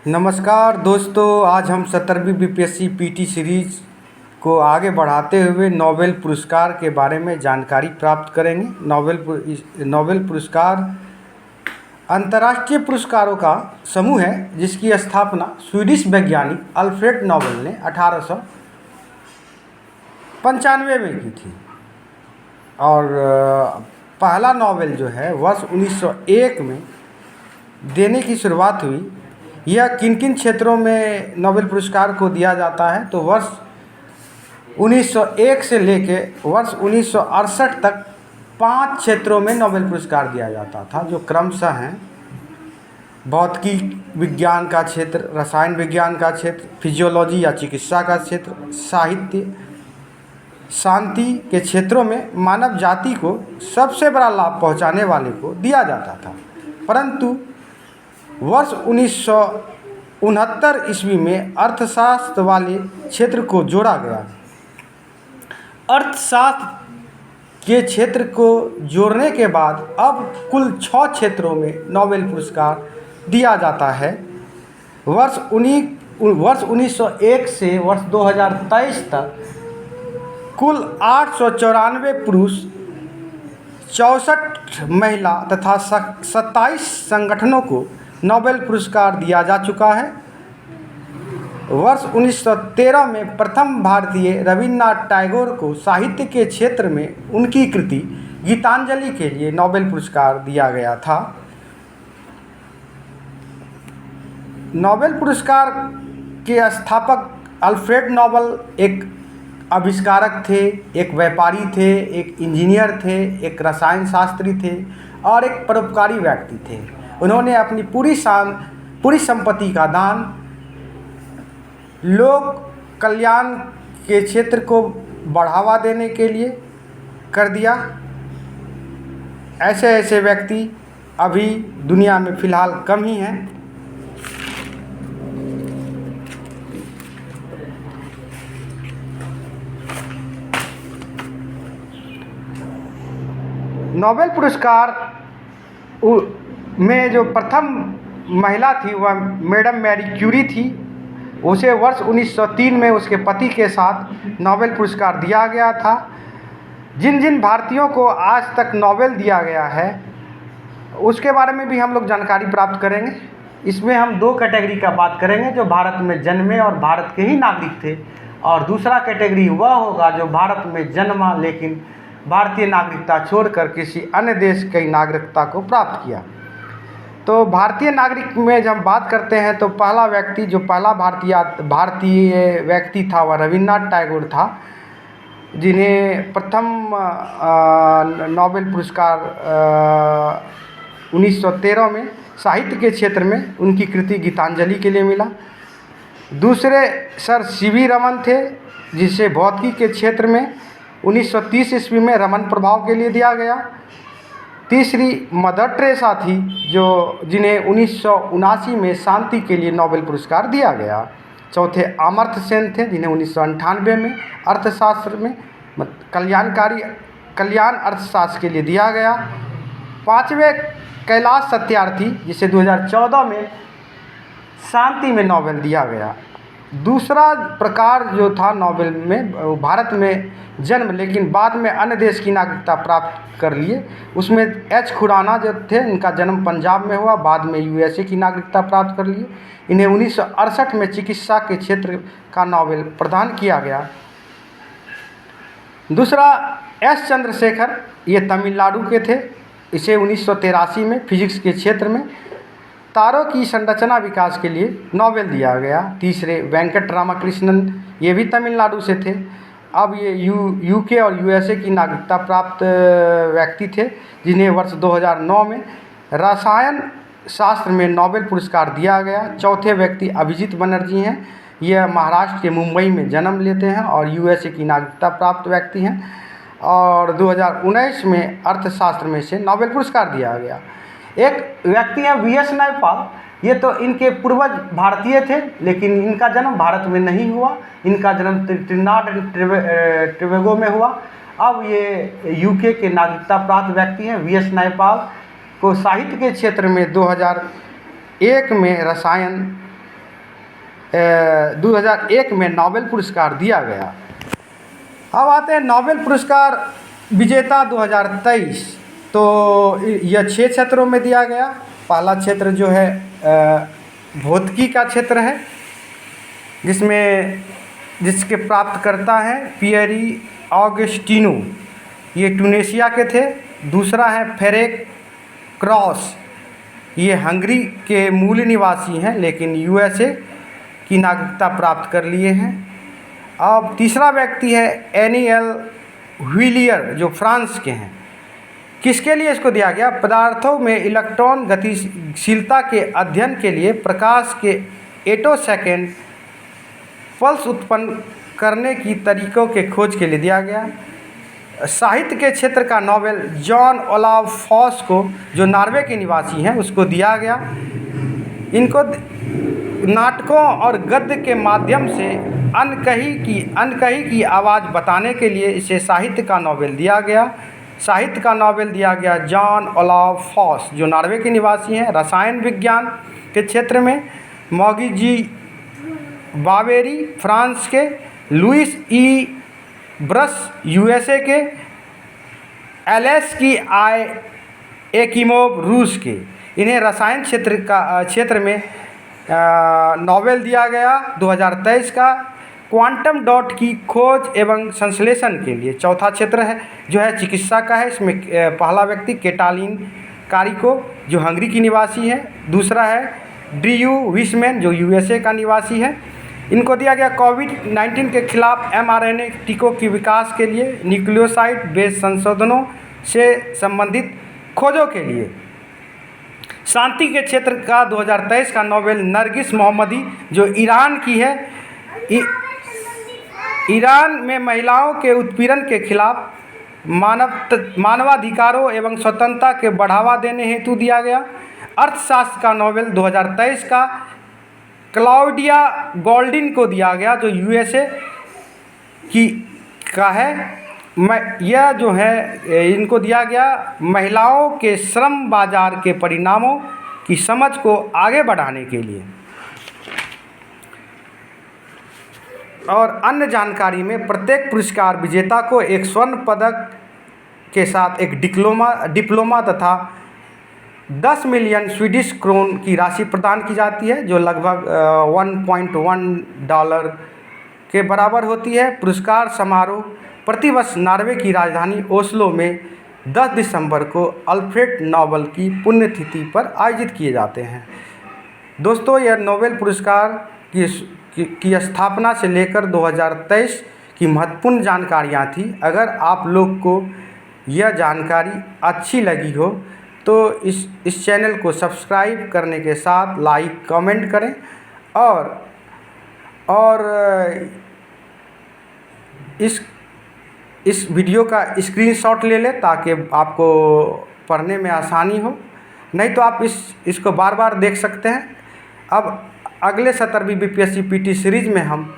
नमस्कार दोस्तों, आज हम 17वीं बीपीएससी पीटी सीरीज को आगे बढ़ाते हुए नोबेल पुरस्कार के बारे में जानकारी प्राप्त करेंगे। नोबेल पुरस्कार अंतर्राष्ट्रीय पुरस्कारों का समूह है जिसकी स्थापना स्वीडिश वैज्ञानिक अल्फ्रेड नोबेल ने 1895 में की थी और पहला नोबेल जो है वर्ष 1901 में देने की शुरुआत हुई। यह किन किन क्षेत्रों में नोबेल पुरस्कार को दिया जाता है तो वर्ष 1901 से लेके वर्ष 1968 तक 5 क्षेत्रों में नोबेल पुरस्कार दिया जाता था, जो क्रमशः हैं भौतिकी विज्ञान का क्षेत्र, रसायन विज्ञान का क्षेत्र, फिजियोलॉजी या चिकित्सा का क्षेत्र, साहित्य, शांति के क्षेत्रों में मानव जाति को सबसे बड़ा लाभ पहुंचाने वाले को दिया जाता था। परंतु वर्ष 1969 ईस्वी में अर्थशास्त्र वाले क्षेत्र को जोड़ा गया। अर्थशास्त्र के क्षेत्र को जोड़ने के बाद अब कुल 6 क्षेत्रों में नोबेल पुरस्कार दिया जाता है। वर्ष 1901 से वर्ष 2023 तक कुल 894 पुरुष, 64 महिला तथा 27 संगठनों को नोबेल पुरस्कार दिया जा चुका है। वर्ष 1913 में प्रथम भारतीय रविन्द्रनाथ टैगोर को साहित्य के क्षेत्र में उनकी कृति गीतांजलि के लिए नोबेल पुरस्कार दिया गया था। नोबेल पुरस्कार के स्थापक अल्फ्रेड नोबेल एक आविष्कारक थे, एक व्यापारी थे, एक इंजीनियर थे, एक रसायन शास्त्री थे और एक परोपकारी व्यक्ति थे। उन्होंने अपनी पूरी संपत्ति का दान लोक कल्याण के क्षेत्र को बढ़ावा देने के लिए कर दिया। ऐसे व्यक्ति अभी दुनिया में फ़िलहाल कम ही हैं। नोबेल पुरस्कार में जो प्रथम महिला थी वह मैडम मैरी क्यूरी थी। उसे वर्ष 1903 में उसके पति के साथ नोबेल पुरस्कार दिया गया था। जिन जिन भारतीयों को आज तक नोबेल दिया गया है उसके बारे में भी हम लोग जानकारी प्राप्त करेंगे। इसमें हम 2 कैटेगरी का बात करेंगे, जो भारत में जन्मे और भारत के ही नागरिक थे, और दूसरा कैटेगरी वह होगा जो भारत में जन्मा लेकिन भारतीय नागरिकता छोड़कर किसी अन्य देश की नागरिकता को प्राप्त किया। तो भारतीय नागरिक में जब हम बात करते हैं तो पहला व्यक्ति जो पहला भारतीय व्यक्ति था वह रविन्द्रनाथ टैगोर था, जिन्हें प्रथम नोबेल पुरस्कार 1913 में साहित्य के क्षेत्र में उनकी कृति गीतांजलि के लिए मिला। दूसरे सर सीवी रमन थे, जिसे भौतिकी के क्षेत्र में 1930 ईस्वी में रमन प्रभाव के लिए दिया गया। तीसरी मदर टेरेसा थी, जिन्हें 1979 में शांति के लिए नोबेल पुरस्कार दिया गया। चौथे अमर्त्य सेन थे, जिन्हें 1998 में अर्थशास्त्र में कल्याण अर्थशास्त्र के लिए दिया गया। 5वें कैलाश सत्यार्थी, जिसे 2014 में शांति में नोबेल दिया गया। दूसरा प्रकार जो था नोबेल में, भारत में जन्म लेकिन बाद में अन्य देश की नागरिकता प्राप्त कर लिए, उसमें एच खुराना जो थे, इनका जन्म पंजाब में हुआ, बाद में यूएसए की नागरिकता प्राप्त कर लिए। इन्हें 1968 में चिकित्सा के क्षेत्र का नोबेल प्रदान किया गया। दूसरा एस चंद्रशेखर, ये तमिलनाडु के थे, इसे 1983 में फिजिक्स के क्षेत्र में तारों की संरचना विकास के लिए नोबेल दिया गया। तीसरे वेंकट रामकृष्णन, ये भी तमिलनाडु से थे, अब ये यूके और यूएसए की नागरिकता प्राप्त व्यक्ति थे, जिन्हें वर्ष 2009 में रसायन शास्त्र में नोबेल पुरस्कार दिया गया। चौथे व्यक्ति अभिजीत बनर्जी हैं, यह महाराष्ट्र के मुंबई में जन्म लेते हैं और यूएसए की नागरिकता प्राप्त व्यक्ति हैं, और 2019 में अर्थशास्त्र में से नोबेल पुरस्कार दिया गया। एक व्यक्ति हैं वीएस नायपाल, ये तो इनके पूर्वज भारतीय थे लेकिन इनका जन्म भारत में नहीं हुआ, इनका जन्म त्रिनाड टोबैगो में हुआ। अब ये यूके के नागरिकता प्राप्त व्यक्ति हैं। वीएस नायपाल को साहित्य के क्षेत्र में 2001 में रसायन 2001 में नोबेल पुरस्कार दिया गया। अब आते हैं नोबेल पुरस्कार विजेता 2023। तो यह 6 क्षेत्रों में दिया गया। पहला क्षेत्र जो है भौतिकी का क्षेत्र है, जिसके प्राप्तकर्ता हैं पियरी ऑगस्टिनो, ये ट्यूनेशिया के थे। दूसरा है फेरेक क्रॉस, ये हंगरी के मूल निवासी हैं लेकिन यूएसए की नागरिकता प्राप्त कर लिए हैं। अब तीसरा व्यक्ति है एनियल व्हीलियर, जो फ्रांस के हैं। किसके लिए इसको दिया गया? पदार्थों में इलेक्ट्रॉन गतिशीलता के अध्ययन के लिए प्रकाश के एटोसेकेंड पल्स उत्पन्न करने की तरीकों के खोज के लिए दिया गया। साहित्य के क्षेत्र का नोबेल जॉन ओलाव फॉस को, जो नॉर्वे के निवासी हैं, उसको दिया गया। इनको नाटकों और गद्य के माध्यम से अनकही की आवाज़ बताने के लिए इसे साहित्य का नोबेल दिया गया। साहित्य का नोबेल दिया गया जॉन ओलाव फॉस, जो नॉर्वे के निवासी हैं। रसायन विज्ञान के क्षेत्र में मॉगी जी बावेरी फ्रांस के, लुइस ई ब्रस यूएसए के, एलेस्की आई एकिमोव रूस के। इन्हें रसायन क्षेत्र में नोबेल दिया गया 2023 का क्वांटम डॉट की खोज एवं संश्लेषण के लिए। चौथा क्षेत्र है जो है चिकित्सा का है। इसमें पहला व्यक्ति केटालिन कारिको, जो हंगरी की निवासी है। दूसरा है ड्रीयू विशमैन, जो यूएसए का निवासी है। इनको दिया गया कोविड-19 के खिलाफ mRNA टीकों के विकास के लिए न्यूक्लियोसाइड बेस संशोधनों से संबंधित खोजों के लिए। शांति के क्षेत्र का 2023 का नोबेल नरगिस मोहम्मदी, जो ईरान की है। ईरान में महिलाओं के उत्पीड़न के खिलाफ मानवाधिकारों एवं स्वतंत्रता के बढ़ावा देने हेतु दिया गया। अर्थशास्त्र का नोबेल 2023 का क्लाउडिया गोल्डिन को दिया गया, जो यूएसए का है। यह जो है इनको दिया गया महिलाओं के श्रम बाजार के परिणामों की समझ को आगे बढ़ाने के लिए। और अन्य जानकारी में प्रत्येक पुरस्कार विजेता को एक स्वर्ण पदक के साथ एक डिप्लोमा तथा 10 मिलियन स्वीडिश क्रोन की राशि प्रदान की जाती है, जो लगभग $1.1 के बराबर होती है। पुरस्कार समारोह प्रतिवर्ष नॉर्वे की राजधानी ओस्लो में 10 दिसंबर को अल्फ्रेड नोबेल की पुण्यतिथि पर आयोजित किए जाते हैं। दोस्तों, यह नोबेल पुरस्कार की स्थापना से लेकर 2023 की महत्वपूर्ण जानकारियाँ थी। अगर आप लोग को यह जानकारी अच्छी लगी हो तो इस चैनल को सब्सक्राइब करने के साथ लाइक कमेंट करें और इस वीडियो का स्क्रीनशॉट ले लें ताकि आपको पढ़ने में आसानी हो। नहीं तो आप इसको बार बार देख सकते हैं। अब अगले 17वीं बीपीएससी पीटी सीरीज़ में हम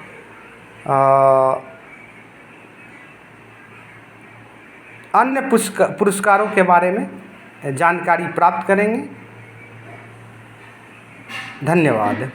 अन्य पुरस्कारों के बारे में जानकारी प्राप्त करेंगे। धन्यवाद।